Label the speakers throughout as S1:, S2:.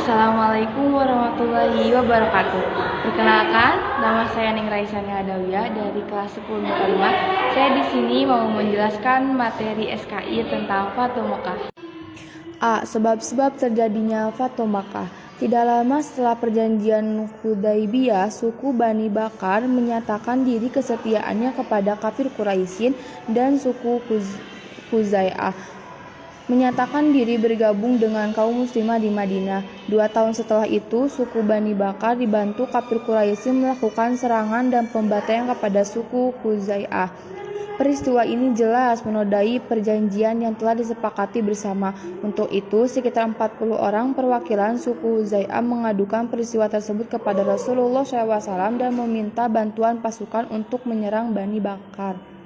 S1: Assalamualaikum warahmatullahi wabarakatuh. Perkenalkan, nama saya Ning Raisani Adawiyah dari kelas 10 MIPA 5. Saya di sini mau menjelaskan materi SKI tentang Fatu Makkah.
S2: A. Sebab-sebab terjadinya Fatu Makkah. Tidak lama setelah perjanjian Hudaibiyah, suku Bani Bakar menyatakan diri kesetiaannya kepada kafir Quraisyin dan suku Khuzai'ah menyatakan diri bergabung dengan kaum muslimah di Madinah. 2 tahun setelah itu, suku Bani Bakar dibantu kafir Quraisy melakukan serangan dan pembantaian kepada suku Khuzai'ah. Peristiwa ini jelas menodai perjanjian yang telah disepakati bersama. Untuk itu, sekitar 40 orang perwakilan suku Khuzai'ah mengadukan peristiwa tersebut kepada Rasulullah SAW dan meminta bantuan pasukan untuk menyerang Bani Bakar.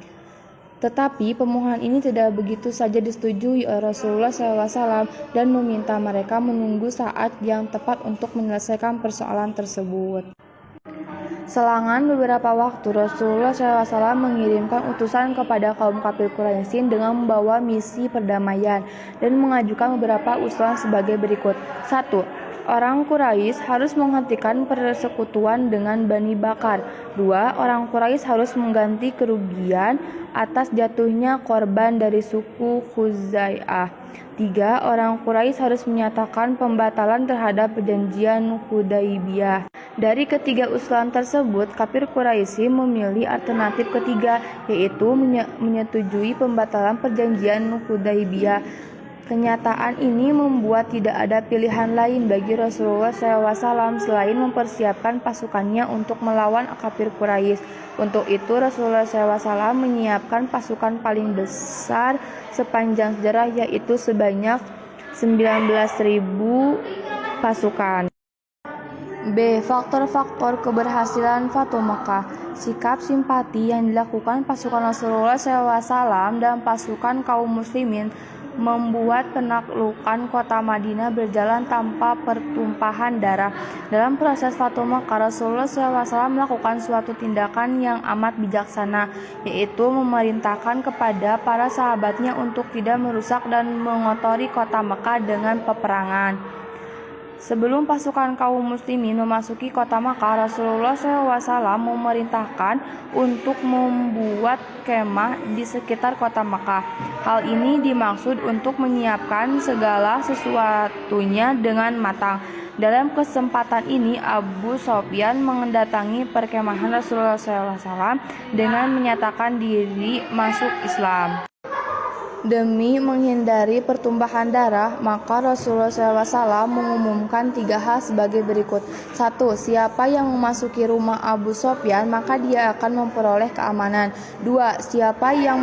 S2: Tetapi pemohonan ini tidak begitu saja disetujui oleh Rasulullah SAW dan meminta mereka menunggu saat yang tepat untuk menyelesaikan persoalan tersebut. Selang beberapa waktu, Rasulullah SAW mengirimkan utusan kepada kaum kafir Quraisy dengan membawa misi perdamaian dan mengajukan beberapa usulan sebagai berikut. 1. Orang Quraisy harus menghentikan persekutuan dengan Bani Bakar. 2. Orang Quraisy harus mengganti kerugian atas jatuhnya korban dari suku Khuzai'ah. 3. Orang Quraisy harus menyatakan pembatalan terhadap perjanjian Hudaibiyah. Dari ketiga usulan tersebut, kafir Quraisy memilih alternatif ketiga, yaitu menyetujui pembatalan perjanjian Hudaibiyah. Kenyataan ini membuat tidak ada pilihan lain bagi Rasulullah SAW selain mempersiapkan pasukannya untuk melawan kafir Quraisy. Untuk itu, Rasulullah SAW menyiapkan pasukan paling besar sepanjang sejarah, yaitu sebanyak 19.000 pasukan. B. Faktor-faktor keberhasilan Fatu Makkah. Sikap simpati yang dilakukan pasukan Rasulullah SAW dan pasukan kaum muslimin membuat penaklukan kota Madinah berjalan tanpa pertumpahan darah. Dalam proses Fatu Makkah, Rasulullah SAW melakukan suatu tindakan yang amat bijaksana, yaitu memerintahkan kepada para sahabatnya untuk tidak merusak dan mengotori kota Makkah dengan peperangan. Sebelum pasukan kaum muslimin memasuki kota Makkah, Rasulullah SAW memerintahkan untuk membuat kemah di sekitar kota Makkah. Hal ini dimaksud untuk menyiapkan segala sesuatunya dengan matang. Dalam kesempatan ini, Abu Sufyan mendatangi perkemahan Rasulullah SAW dengan menyatakan diri masuk Islam. Demi menghindari pertumpahan darah, maka Rasulullah SAW mengumumkan 3 hal sebagai berikut. 1. Siapa yang memasuki rumah Abu Sufyan, maka dia akan memperoleh keamanan. 2. Siapa yang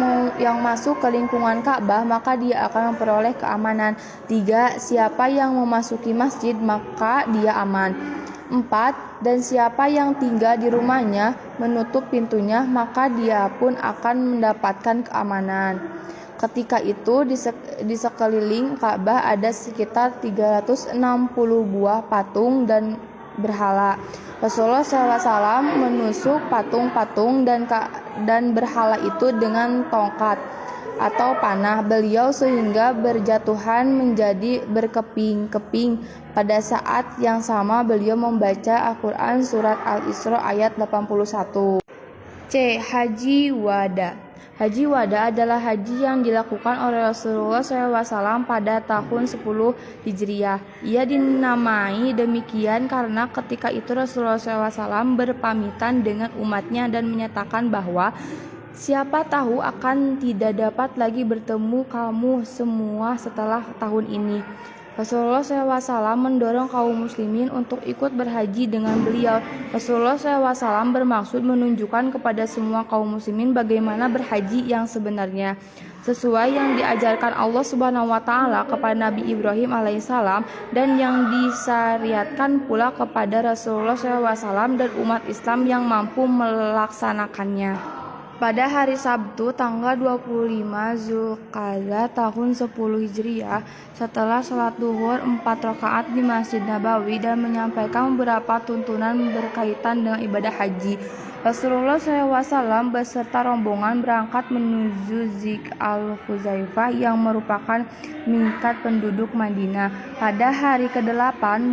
S2: masuk ke lingkungan Ka'bah, maka dia akan memperoleh keamanan. 3. Siapa yang memasuki masjid, maka dia aman. 4. Dan siapa yang tinggal di rumahnya menutup pintunya, maka dia pun akan mendapatkan keamanan. Ketika itu di sekeliling Ka'bah ada sekitar 360 buah patung dan berhala. Rasulullah SAW menusuk patung-patung dan berhala itu dengan tongkat atau panah beliau sehingga berjatuhan menjadi berkeping-keping. Pada saat yang sama beliau membaca Al-Quran surat Al-Isra ayat 81. C. Haji Wada. Haji Wada adalah haji yang dilakukan oleh Rasulullah SAW pada tahun 10 Hijriah. Ia dinamai demikian karena ketika itu Rasulullah SAW berpamitan dengan umatnya dan menyatakan bahwa siapa tahu akan tidak dapat lagi bertemu kamu semua setelah tahun ini. Rasulullah SAW mendorong kaum muslimin untuk ikut berhaji dengan beliau. Rasulullah SAW bermaksud menunjukkan kepada semua kaum muslimin bagaimana berhaji yang sebenarnya, sesuai yang diajarkan Allah Subhanahu wa Ta'ala kepada Nabi Ibrahim alaihissalam dan yang disyariatkan pula kepada Rasulullah SAW dan umat Islam yang mampu melaksanakannya. Pada hari Sabtu tanggal 25 Zulqa'dah tahun 10 Hijriah, setelah sholat duhur 4 rakaat di Masjid Nabawi dan menyampaikan beberapa tuntunan berkaitan dengan ibadah haji, Rasulullah SAW beserta rombongan berangkat menuju Zik al-Huzaifah yang merupakan miqat penduduk Madinah. Pada hari ke-8